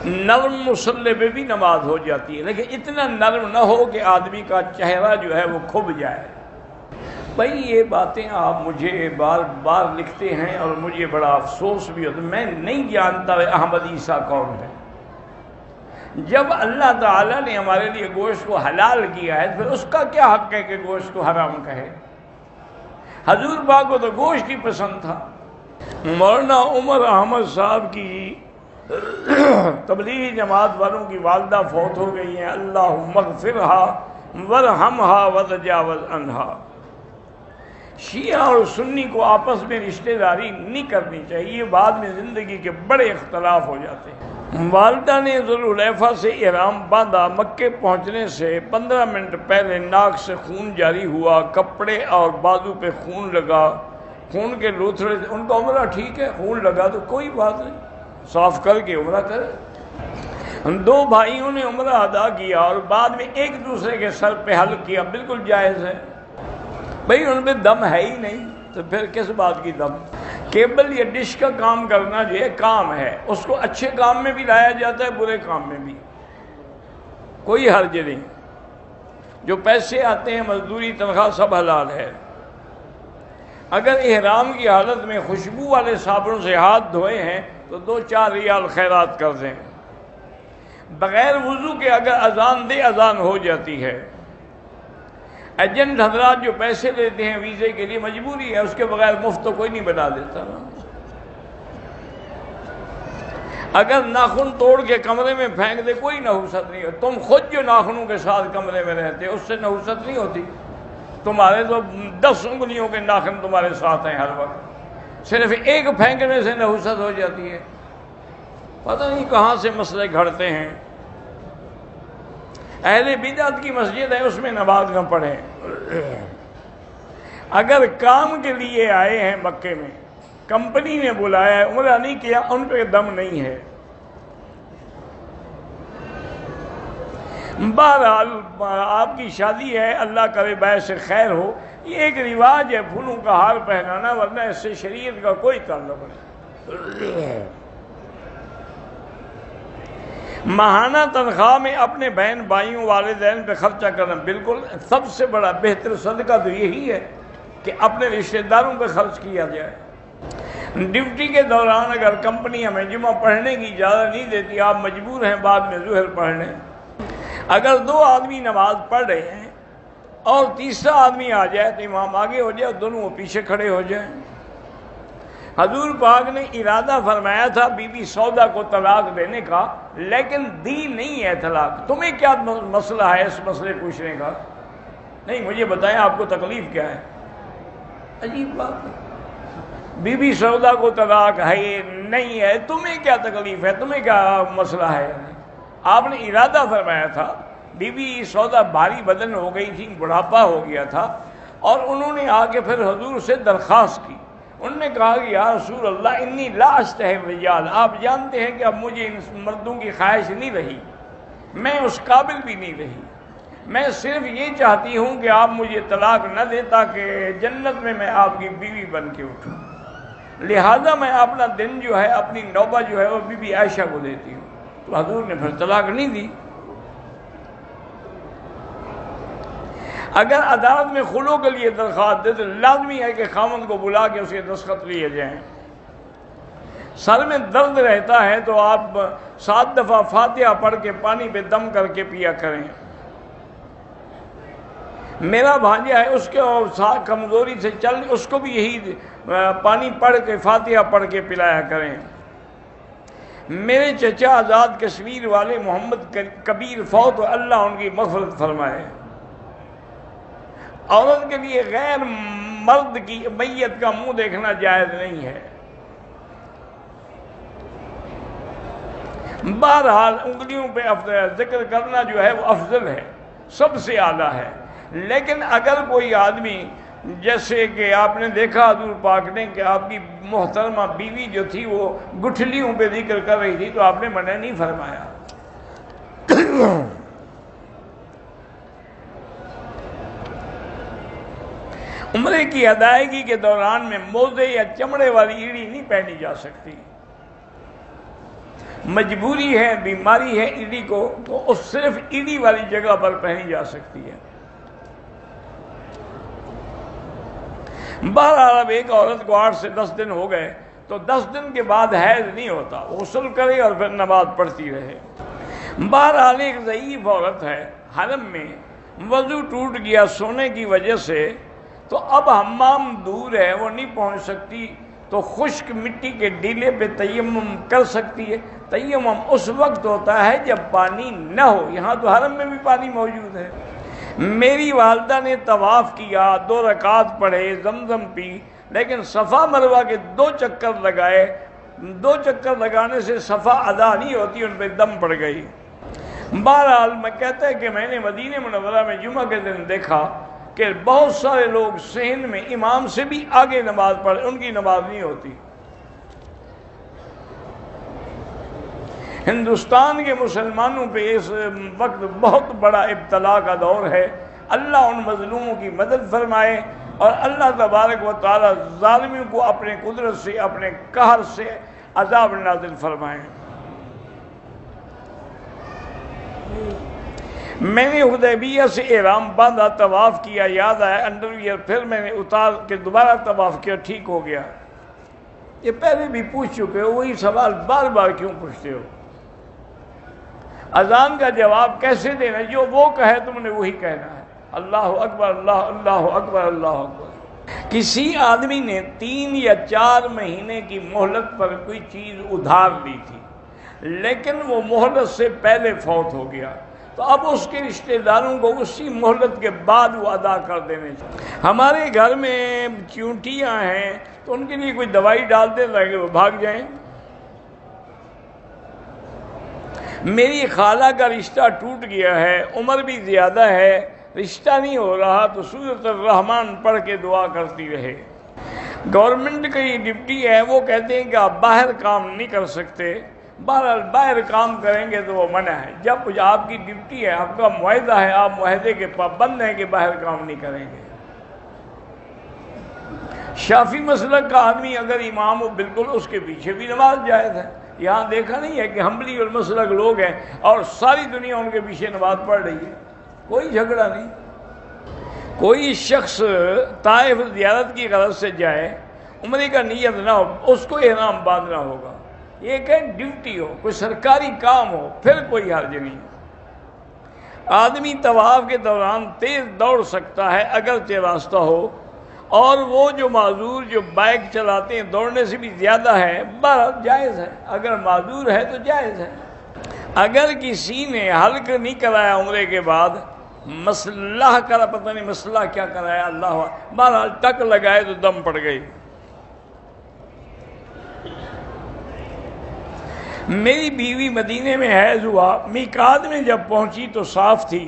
نرم مسلح پہ بھی نماز ہو جاتی ہے، لیکن اتنا نرم نہ ہو کہ آدمی کا چہرہ جو ہے وہ کھب جائے۔ بھائی یہ باتیں آپ مجھے بار بار لکھتے ہیں اور مجھے بڑا افسوس بھی ہوتا ہے، میں نہیں جانتا احمد عیسیٰ کون ہے۔ جب اللہ تعالیٰ نے ہمارے لیے گوشت کو حلال کیا ہے پھر اس کا کیا حق ہے کہ گوشت کو حرام کہے؟ حضور پاک کو تو گوشت ہی پسند تھا۔ مولانا عمر احمد صاحب کی تبلیغی جماعت والوں کی والدہ فوت ہو گئی ہیں، اللہم اغفرہا ورحمہا وتجاوز عنہا۔ شیعہ اور سنی کو آپس میں رشتہ داری نہیں کرنی چاہیے، بعد میں زندگی کے بڑے اختلاف ہو جاتے ہیں۔ والدہ نے ذوالحلیفہ سے احرام باندھا، مکے پہنچنے سے 15 منٹ پہلے ناک سے خون جاری ہوا، کپڑے اور بازو پہ خون لگا، خون کے لوتھڑے تھے۔ ان کا عمرہ ٹھیک ہے، خون لگا تو کوئی بات نہیں، صاف کر کے عمرہ کرے۔ دو بھائیوں نے عمرہ ادا کیا اور بعد میں ایک دوسرے کے سر پہ حلق کیا، بالکل جائز ہے۔ بھئی ان میں دم ہے ہی نہیں تو پھر کس بات کی دم؟ کیبل یا ڈش کا کام کرنا جو ہے کام ہے، اس کو اچھے کام میں بھی لایا جاتا ہے، برے کام میں بھی، کوئی حرج نہیں۔ جو پیسے آتے ہیں مزدوری تنخواہ سب حلال ہے۔ اگر احرام کی حالت میں خوشبو والے صابنوں سے ہاتھ دھوئے ہیں تو 2-4 ریال خیرات کر دیں۔ بغیر وضو کے اگر اذان دے اذان ہو جاتی ہے۔ ایجنٹ حضرات جو پیسے لیتے ہیں ویزے کے لیے مجبوری ہے، اس کے بغیر مفت تو کوئی نہیں بنا دیتا نا۔ اگر ناخن توڑ کے کمرے میں پھینک دے کوئی نحوست نہیں ہوتی۔ تم خود جو ناخنوں کے ساتھ کمرے میں رہتے اس سے نحوست نہیں ہوتی؟ تمہارے تو 10 انگلیوں کے ناخن تمہارے ساتھ ہیں ہر وقت، صرف ایک پھینکنے سے نحوست ہو جاتی ہے۔ پتہ نہیں کہاں سے مسئلے گھڑتے ہیں۔ اہل بدعت کی مسجد ہے، اس میں نماز نہ پڑھیں۔ اگر کام کے لیے آئے ہیں مکے میں، کمپنی نے بلایا ہے، عمرہ نہیں کیا، ان پہ دم نہیں ہے۔ بہرحال آپ کی شادی ہے، اللہ کرے باعث سے خیر ہو، یہ ایک رواج ہے پھولوں کا ہار پہنانا، ورنہ اس سے شریعت کا کوئی تعلق نہیں۔ ماہانہ تنخواہ میں اپنے بہن بھائیوں والدین پہ خرچہ کرنا، بالکل سب سے بڑا بہتر صدقہ تو یہی ہے کہ اپنے رشتہ داروں پہ خرچ کیا جائے۔ ڈیوٹی کے دوران اگر کمپنی ہمیں جمعہ پڑھنے کی اجازت نہیں دیتی، آپ مجبور ہیں بعد میں ظہر پڑھنے۔ اگر 2 آدمی نماز پڑھ رہے ہیں اور تیسرا آدمی آ جائے تو امام آگے ہو جائے، دونوں وہ پیچھے کھڑے ہو جائیں۔ حضور پاک نے ارادہ فرمایا تھا بی بی سودا کو طلاق دینے کا، لیکن دی نہیں ہے طلاق۔ تمہیں کیا مسئلہ ہے اس مسئلے پوچھنے کا؟ نہیں مجھے بتائیں آپ کو تکلیف کیا ہے؟ عجیب بات ہے، بی بی سودا کو طلاق ہے نہیں ہے، تمہیں کیا تکلیف ہے، تمہیں کیا مسئلہ ہے؟ آپ نے ارادہ فرمایا تھا، بی بی سودا بھاری بدن ہو گئی تھی، بڑھاپا ہو گیا تھا، اور انہوں نے آ کے پھر حضور سے درخواست کی۔ انہوں نے کہا کہ یا رسول اللہ انی لا اشتہی الرجال، آپ جانتے ہیں کہ اب مجھے ان مردوں کی خواہش نہیں رہی، میں اس قابل بھی نہیں رہی، میں صرف یہ چاہتی ہوں کہ آپ مجھے طلاق نہ دیں تاکہ جنت میں آپ کی بیوی بن کے اٹھوں، لہذا میں اپنا دن جو ہے، اپنی نوبت جو ہے وہ بی بی عائشہ کو دیتی ہوں۔ تو حضور نے پھر طلاق نہیں دی۔ اگر عدالت میں خلو کے لیے درخواست دے تو لازمی ہے کہ خاوند کو بلا کے اس کے دستخط لیے جائیں۔ سر میں درد رہتا ہے تو آپ 7 دفعہ فاتحہ پڑھ کے پانی پہ دم کر کے پیا کریں۔ میرا بھانجا ہے، اس کے کمزوری سے اس کو بھی یہی پانی پڑھ کے فاتحہ پڑھ کے پلایا کریں۔ میرے چچا آزاد کشمیر والے محمد کبیر فوت، اللہ ان کی مغفرت فرمائے۔ عورت کے لیے غیر مرد کی میت کا منہ دیکھنا جائز نہیں ہے۔ بہرحال انگلیوں پہ ذکر کرنا جو ہے وہ افضل ہے، سب سے اعلیٰ ہے۔ لیکن اگر کوئی آدمی، جیسے کہ آپ نے دیکھا حضور پاک نے کہ آپ کی محترمہ بیوی جو تھی وہ گٹھلیوں پہ ذکر کر رہی تھی تو آپ نے منع نہیں فرمایا۔ عمرے کی ادائیگی کے دوران میں موزے یا چمڑے والی ایڑی نہیں پہنی جا سکتی۔ مجبوری ہے، بیماری ہے ایڑی کو، تو اس صرف ایڑی والی جگہ پر پہنی جا سکتی ہے۔ بہرحال اب ایک عورت کو 8 سے 10 دن ہو گئے تو 10 دن کے بعد حیض نہیں ہوتا، غسل کرے اور پھر نماز پڑھتی رہے۔ بہرحال ایک ضعیف عورت ہے، حرم میں وضو ٹوٹ گیا سونے کی وجہ سے، تو اب حمام دور ہے، وہ نہیں پہنچ سکتی، تو خشک مٹی کے ڈیلے پہ تیمم کر سکتی ہے۔ تیمم اس وقت ہوتا ہے جب پانی نہ ہو، یہاں تو حرم میں بھی پانی موجود ہے۔ میری والدہ نے طواف کیا، 2 رکعت پڑھے، زمزم پی، لیکن صفا مروہ کے 2 چکر لگائے، 2 چکر لگانے سے صفا ادا نہیں ہوتی، ان پہ دم پڑ گئی۔ بہرحال میں کہتا ہے کہ میں نے مدینہ منورہ میں جمعہ کے دن دیکھا کہ بہت سارے لوگ صحن میں امام سے بھی آگے نماز پڑھے، ان کی نماز نہیں ہوتی۔ ہندوستان کے مسلمانوں پہ اس وقت بہت بڑا ابتلا کا دور ہے۔ اللہ ان مظلوموں کی مدد فرمائے اور اللہ تبارک و تعالی ظالموں کو اپنے قدرت سے، اپنے قہر سے عذاب نازل فرمائے۔ میں نے حدیبیہ سے احرام باندھا، طواف کیا، یاد آیا انڈرویئر، پھر میں نے اتار کے دوبارہ طواف کیا، ٹھیک ہو گیا۔ یہ پہلے بھی پوچھ چکے ہو، وہی سوال بار بار کیوں پوچھتے ہو؟ اذان کا جواب کیسے دینا؟ جو وہ کہے تم نے وہی کہنا ہے، اللہ اکبر، اللہ اکبر، اللہ اکبر۔ کسی آدمی نے 3 یا 4 مہینے کی مہلت پر کوئی چیز ادھار لی تھی، لیکن وہ مہلت سے پہلے فوت ہو گیا، تو اب اس کے رشتہ داروں کو اسی مہلت کے بعد وہ ادا کر دینے چاہیے۔ ہمارے گھر میں چونٹیاں ہیں تو ان کے لیے کوئی دوائی ڈالتے تاکہ وہ بھاگ جائیں۔ میری خالہ کا رشتہ ٹوٹ گیا ہے، عمر بھی زیادہ ہے، رشتہ نہیں ہو رہا، تو سورۃ الرحمن پڑھ کے دعا کرتی رہے۔ گورنمنٹ کا یہ ڈیوٹی ہے، وہ کہتے ہیں کہ آپ باہر کام نہیں کر سکتے، بہرحال باہر کام کریں گے تو وہ منع ہے۔ جب آپ کی ڈیوٹی ہے، آپ کا معاہدہ ہے، آپ معاہدے کے پابند ہیں کہ باہر کام نہیں کریں گے۔ شافعی مسلک کا آدمی اگر امام ہو، بالکل اس کے پیچھے بھی نماز جائز ہے۔ یہاں دیکھا نہیں ہے کہ حنبلی اور مسلک لوگ ہیں اور ساری دنیا ان کے پیچھے نماز پڑھ رہی ہے، کوئی جھگڑا نہیں۔ کوئی شخص طائف زیارت کی غرض سے جائے، عمرے کا نیت نہ ہو، اس کو احرام باندھنا ہوگا۔ یہ کہ ڈیوٹی ہو، کوئی سرکاری کام ہو، پھر کوئی حرج نہیں۔ آدمی طواف کے دوران تیز دوڑ سکتا ہے اگرچہ راستہ ہو، اور وہ جو معذور جو بائک چلاتے ہیں دوڑنے سے بھی زیادہ ہے، بہرحال جائز ہے، اگر معذور ہے تو جائز ہے۔ اگر کسی نے حلق نہیں کرایا عمرے کے بعد، مسلح کرا، پتہ نہیں مسلح کیا کرایا، اللہ، بہرحال ٹک لگائے تو دم پڑ گئی۔ میری بیوی مدینے میں حیض ہوا، میقات میں جب پہنچی تو صاف تھی،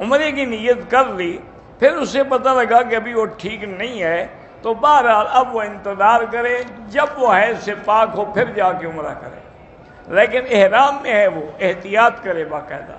عمرے کی نیت کر لی، پھر اسے پتہ لگا کہ ابھی وہ ٹھیک نہیں ہے، تو بہرحال اب وہ انتظار کرے، جب وہ حیض سے پاک ہو پھر جا کے عمرہ کرے، لیکن احرام میں ہے، وہ احتیاط کرے باقاعدہ۔